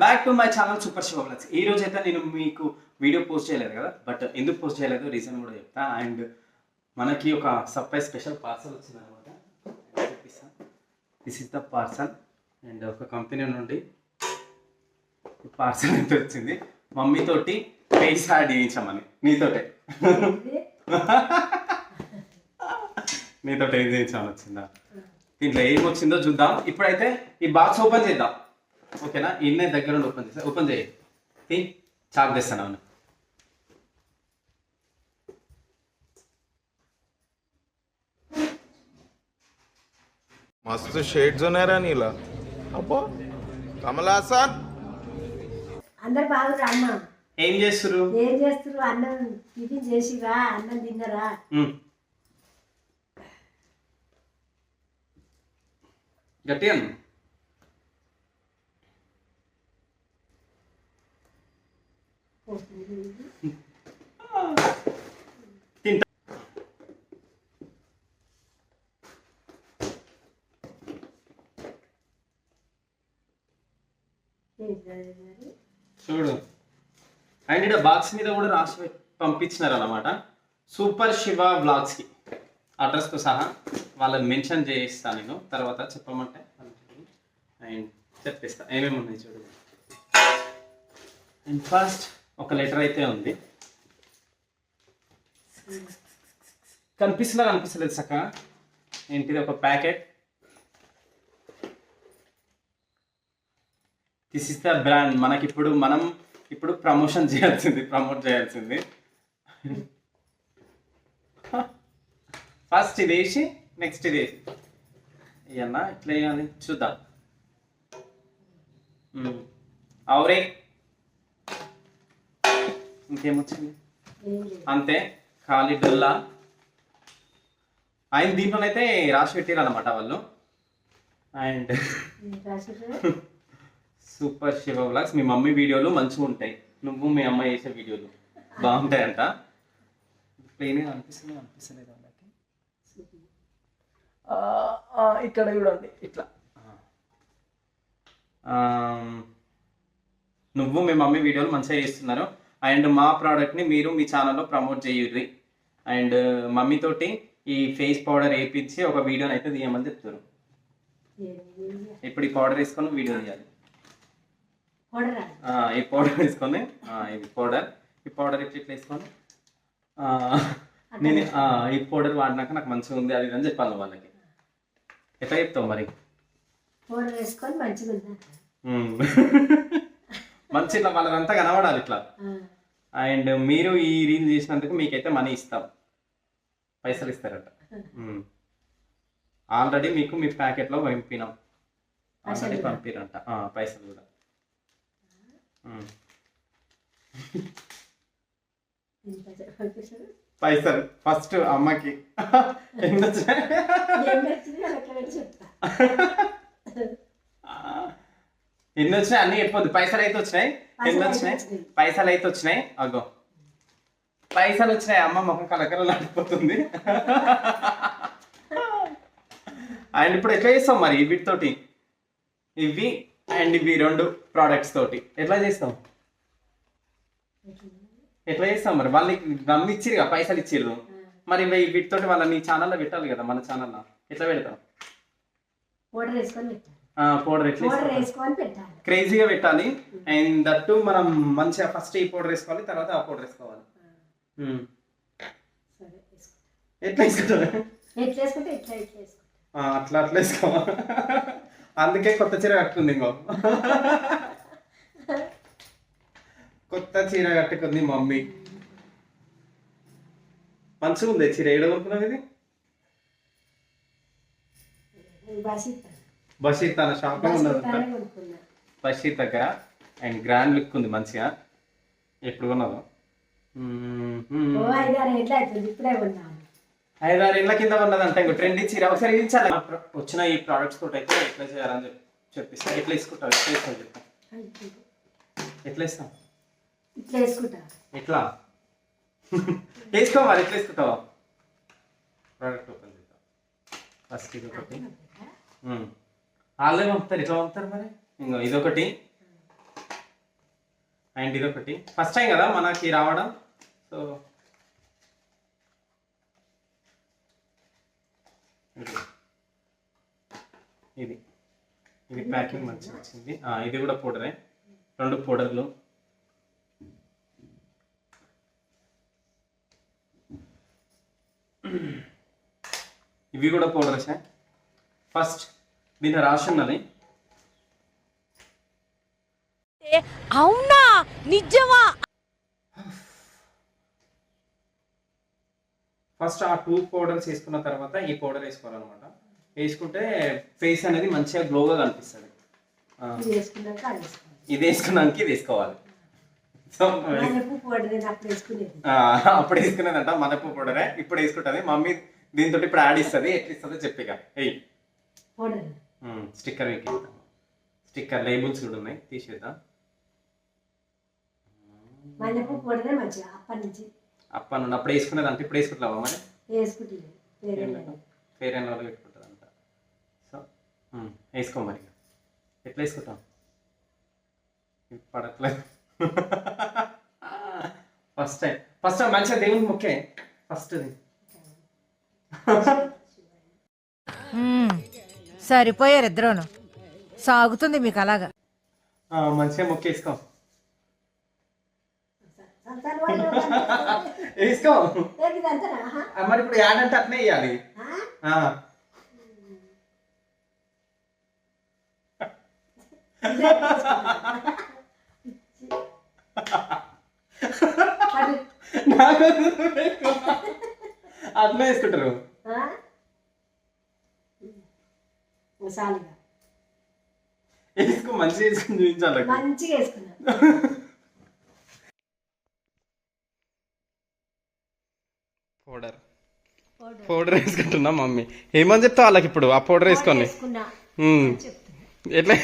Back to my channel super Shiva vlogs. ఈ రోజు అయితే నేను మీకు వీడియో పోస్ట్ చేయలేదు కదా, బట్ ఎందుకు పోస్ట్ చేయలేదు రీజన్ కూడా చెప్తా. అండ్ మనకి ఒక సర్ప్రైజ్ స్పెషల్ పార్సల్ వచ్చింది అనమాట. This is the parcel. And ఒక కంపెనీ నుండి పార్సల్ అయితే వచ్చింది. మమ్మీతోటి ఫేస్ యాడ్ చేయించామని. నీతోటే ఏం చేయించామని వచ్చిందా? దీంట్లో ఏం వచ్చిందో చూద్దాం. ఇప్పుడైతే ఈ బాక్స్ ఓపెన్ చేద్దాం, ఓకేనా? ఇన్నే దగ్గర నుండి ఓపెన్ చేస్తా. ఓపెన్ చేయి, చాక్ తెస్తాను. అవును, मस्त शेड्स ఉన్నారా నీలా? అబ్బో కమల్ హాసన్. అందరు బాగురా అమ్మ? ఏం చేస్తురు? అన్నం టిఫిన్ చేసిరా? అన్నం తిన్నరా? గట్టిగా చూడు. అండ్ ఇక్కడ బాక్స్ మీద కూడా రాసి పంపించినారు అన్నమాట. సూపర్ శివ వ్లాగ్స్కి అడ్రస్తో సహా వాళ్ళని మెన్షన్ చేయిస్తాను నేను, తర్వాత చెప్పమంటే అండ్ చెప్పిస్తా ఏమేమి ఉన్నాయి చూడు. అండ్ ఫస్ట్ ఒక లెటర్ అయితే ఉంది. కనిపిస్తలేదు చక్కగా. ఏంటిది? ఒక packet. This is the brand. మనం ఇప్పుడు ప్రమోట్ చేయాల్సింది. ఫస్ట్ ఇది వేసి నెక్స్ట్ ఇది వేసి ఇవన్నా ఇట్లా వేయాలి. చూద్దాం. అవురే, ఇంకేమొచ్చింది? అంతే, ఖాళీ డొల్లా. ఆయన దీంట్లోనైతే రాసి పెట్టారు అనమాట వాళ్ళు. And super Shiva vlogs. Me mummy వీడియోలు మంచిగా ఉంటాయి, నువ్వు మీ అమ్మ చేసే వీడియోలు బాగుంటాయంట. ప్లెయిన్గా అనిపిస్తలేదు వాళ్ళకి. ఇక్కడ చూడండి ఇట్లా. నువ్వు మీ మమ్మీ వీడియోలు మంచిగా చేస్తున్నారు. అండ్ మా ప్రోడక్ట్ని మీరు మీ ఛానల్లో ప్రమోట్ చేయుర్రి. అండ్ మమ్మీతోటి ఈ ఫేస్ పౌడర్ వేయించి ఒక వీడియోని అయితే తీయమని చెప్తారు. ఇప్పుడు ఈ పౌడర్ వేసుకొని వీడియో తీయాలి. ఈ పౌడర్ వేసుకొని, ఇది పౌడర్, ఈ పౌడర్ ఇట్లా వేసుకొని నేను ఈ పౌడర్ వాడినాక నాకు మంచిగా ఉంది అది అని చెప్పాలి వాళ్ళకి. ఎట్లా చెప్తావు మరి? మంచి ఇట్లా వాళ్ళదంతా కనబడాలి ఇట్లా. అండ్ మీరు ఈ రీల్ చేసినందుకు మీకైతే మనీ ఇస్తాం, పైసలు ఇస్తారట. ఆల్రెడీ మీకు మీ ప్యాకెట్లో పంపినాం, ఆల్రెడీ పంపిరంట పైసలు కూడా. పైసలు ఫస్ట్ అమ్మకి ఎన్ని వచ్చినాయి అన్ని చెప్పొద్దు. పైసలు అయితే వచ్చినాయి. ఎన్ని వచ్చినాయి? పైసలు అయితే వచ్చినాయి. అగో పైసలు వచ్చినాయి. అమ్మ ముఖం కలకల ఆడిపోతుంది. అండ్ ఇప్పుడు ఎట్లా చేస్తాం మరి వీటితోటి? ఇవి అండ్ ఇవి రెండు ప్రోడక్ట్స్ తోటి ఎట్లా చేస్తాం మరి? వాళ్ళకి నమ్మి ఇచ్చిరుగా, పైసలు ఇచ్చిర్రు. మరి వీటితోటి వాళ్ళని ఛానల్లో పెట్టాలి కదా, మన ఛానల్లో. ఎట్లా పెడతాం? పౌడర్ క్రేజీగా పెట్టాలి. అండ్ దట్టు మనం మంచిగా ఫస్ట్ ఈ పౌడర్ వేసుకోవాలి, తర్వాత ఆ పౌడర్ వేసుకోవాలి. ఎట్లా అట్లా వేసుకోవాలి. అందుకే కొత్త చీర కట్టుకుంది. ఇంకో కొత్త చీర కట్టుకుంది మమ్మీ. మంచిగా ఉంది చీర. ఏడ కొనుక్కున్నావు ఇది? బషీర్ తన షాప్ లో ఉన్నది, బషీర్ దగ్గర. అండ్ గ్రాండ్ లుక్ ఉంది మంచిగా. ఎప్పుడు కొన్నావు? 5-6 ఏళ్ళ కింద ఉన్నదంట. ఇంకో ట్రెండ్ చీర. ఒకసారి ఇచ్చాలి. వచ్చిన ఈ ప్రోడక్ట్స్ తోటి అయితే ఎట్లా చేయాలని చెప్పిస్తా. ఎట్లా వేసుకుంటావు? ఎట్లా వేస్తావు చెప్తా. ఎట్లా వేస్తావు? ఎట్లా వేసుకోవాలి? ఎట్లా వేసుకుంటావా? ప్రోడక్ట్ ఓపెన్ చేద్దాం ఫస్ట్. ఇది ఒకటి వాళ్ళే పంపుతారు. ఎట్లా పంపుతారు మరి? ఇంకో ఇదొకటి. అండ్ ఇది ఒకటి ఫస్ట్ టైం కదా మనకి రావడం. సో ఇది ఇది ప్యాకింగ్ మంచిగా వచ్చింది. ఇది కూడా పౌడరే, 2 పౌడర్లు. ఇవి కూడా పౌడర్సే. ఫస్ట్ దీని రాసి ఉన్నది. అవునా నిజమా? ఫస్ట్ ఆ 2 పౌడర్స్ వేసుకున్న తర్వాత ఈ పౌడర్ వేసుకోవాలన్నమాట. వేసుకుంటే ఫేస్ అనేది మంచిగా గ్లోగా కనిపిస్తుంది. ఇది వేసుకున్నాక అది వేసుకోవాలి. ఇది వేసుకున్నాక ఇది వేసుకోవాలి. సో మల్లెపూ పౌడర్ నేను అప్పుడు వేసుకునేది. అప్పుడు వేసుకునేదంట మల్లెపూ పౌడరే. ఇప్పుడు వేసుకుంటుంది మమ్మీ. దీంతో ఇప్పుడు యాడ్ ఇస్తుంది. ఎట్లా ఇస్తుందో చెప్పిక ఎయ్ పౌడర్ స్టిక్కర్ ఎక్కిద్దాం. స్టిక్కర్ లేబుల్స్ కూడా ఉన్నాయి, తీసేద్దాం. మల్లెపూ పౌడరే మంచిగా అప్పటి నుంచి నుండి అప్పుడు వేసుకునేదంట. ఇప్పుడు వేసుకుంటావా మరి? వేసుకుంటుంది. ఫేర్ అండ్ లవ్లీ పెట్టుకుంటుందంట. సో వేసుకో మరి. ఎట్లా వేసుకుంటాం? పడట్లేదు. ఫస్ట్ టైం మంచిగా దేవుని మొక్కే ఫస్ట్. సరిపోయారు ఇద్దరును. సాగుతుంది మీకు అలాగా. మంచిగా మొక్కేసుకో. వేసుకో మరి. ఇప్పుడు యాడ్ అంటే అట్నే వేయాలి. అట్లా వేసుకుంటారు. వేసుకో మంచిగా వేసుకుని చూపించాలి. మంచిగా వేసుకున్నా. పౌడర్ వేసుకుంటున్నా మమ్మీ. ఏమని చెప్తా వాళ్ళకి ఇప్పుడు? ఆ పౌడర్ వేసుకొని ఎట్లా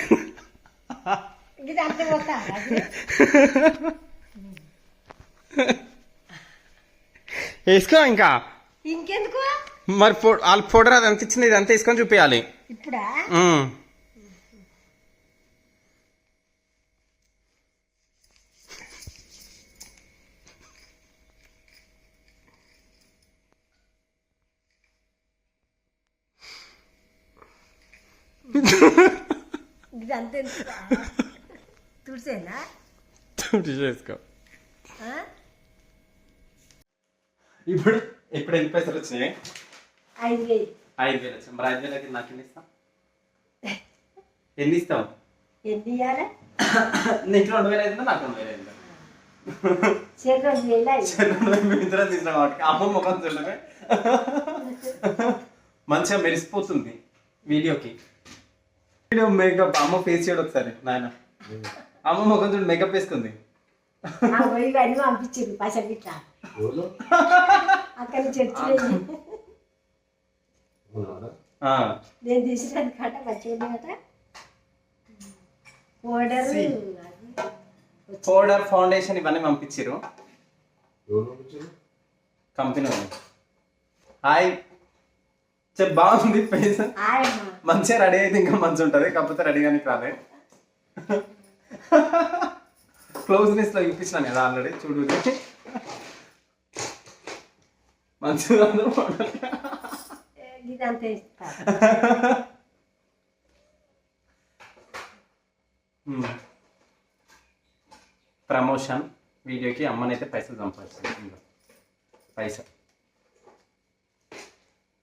వేసుకో. ఇంకా ఇంకెందుకు మరి వాళ్ళ పౌడర్ అది అంత ఇచ్చింది, ఇది అంతా వేసుకొని చూపించాలి. ఇప్పుడా? ఇదంతా తుడిసేనా? చేసుకో. ఇప్పుడు ఎన్ని పైసలు వచ్చినాయి? 5,000. 5,000 వచ్చాయి. మరి 5,000కి నాకు ఎన్ని ఇస్తావు? ఎన్ని ఇస్తావు? ఎన్ని ఇవ్వాలి? నీకు 2,500, నాకు 2,500. ఇద్దరం తింటాం కాబట్టి అమ్మ ముఖం చూడమే మంచిగా మెరిసిపోతుంది వీడియోకి. వీడియో మేకప్ అమ్మ ఫేస్ చేయడం ఒకసారి నాయన. అమ్మ ముఖం చూడు మేకప్ వేసుకుంది. ఇవన్నీ పంపించింది పైసలు ఇట్లా అక్కడి నుంచి నేను తీసిన కట్ట మంచిగా కదా. పౌడర్ ఫౌండేషన్ ఇవన్నీ పంపించారు కంపెనీ వాళ్ళు. హాయ్ చెప్. బాగుంది ఫేస్. మంచిగా రెడీ అయితే ఇంకా మంచిగా ఉంటుంది. కాకపోతే రెడీ కానీ రాలే. క్లోజ్నెస్ లో చూపించినాను కదా ఆల్రెడీ. చూడు మంచిగా ప్రమోషన్ వీడియోకి అమ్మనైతే పైసలు సంపాదిస్తుంది. పైసా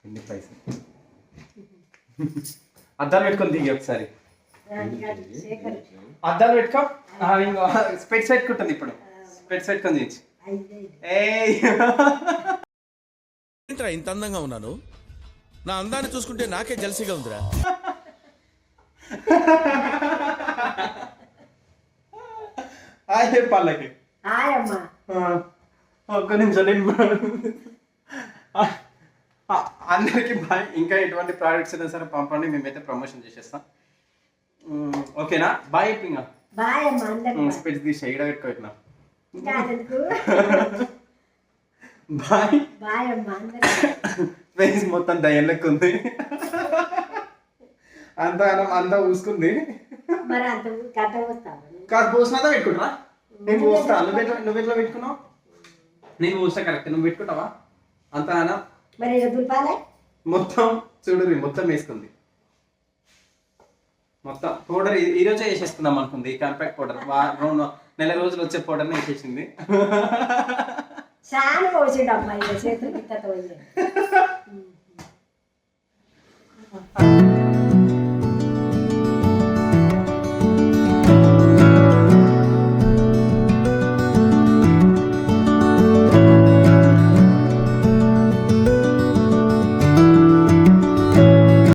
ఎన్ని పైసలు? అద్దాలు పెట్టుకొని దిగి ఒకసారి. అద్దాలు పెట్టుకో. స్పెట్స్ పెట్టుకుంటుంది ఇప్పుడు. స్పెట్స్ పెట్టుకొని దిగి. ఇంత అందంగా ఉన్నాను, నా అందాన్ని చూసుకుంటే నాకే జల్సీగా ఉందిరా. చెప్పాలకి ఒక్క నిమిషం. అందరికి బాయ్. ఇంకా ఎటువంటి ప్రోడక్ట్స్ అయినా సరే పంపండి, మేమైతే ప్రమోషన్ చేసేస్తాం. ఓకేనా? బాయ్. ఇంకా స్పెట్స్ తీసి ఎక్కడ పెట్టుకోవట్నా? బాయ్. ఫేస్ మొత్తం దయ్యం లెక్క ఉంది. అంతా ఊసుకుంది. మరి అంత కాదు పోసినంతా పెట్టుకుంటా. నేను పోస్తా. నువ్వెట్లా పెట్టుకున్నావు? నేను పోస్తా కరెక్ట్. నువ్వు పెట్టుకుంటావా? అంతనా మరి దుల్పాలే మొత్తం చూడు మొత్తం వేసుకుంది. మొత్తం పౌడర్ ఈ రోజే వేసేసుకుందాం అనుకుంది. కాంపాక్ట్ పౌడర్ నెల రోజులు వచ్చే పౌడర్ని వేసేసింది. చాలా పోసిండు అమ్మాయి చేతులు గిత్తతో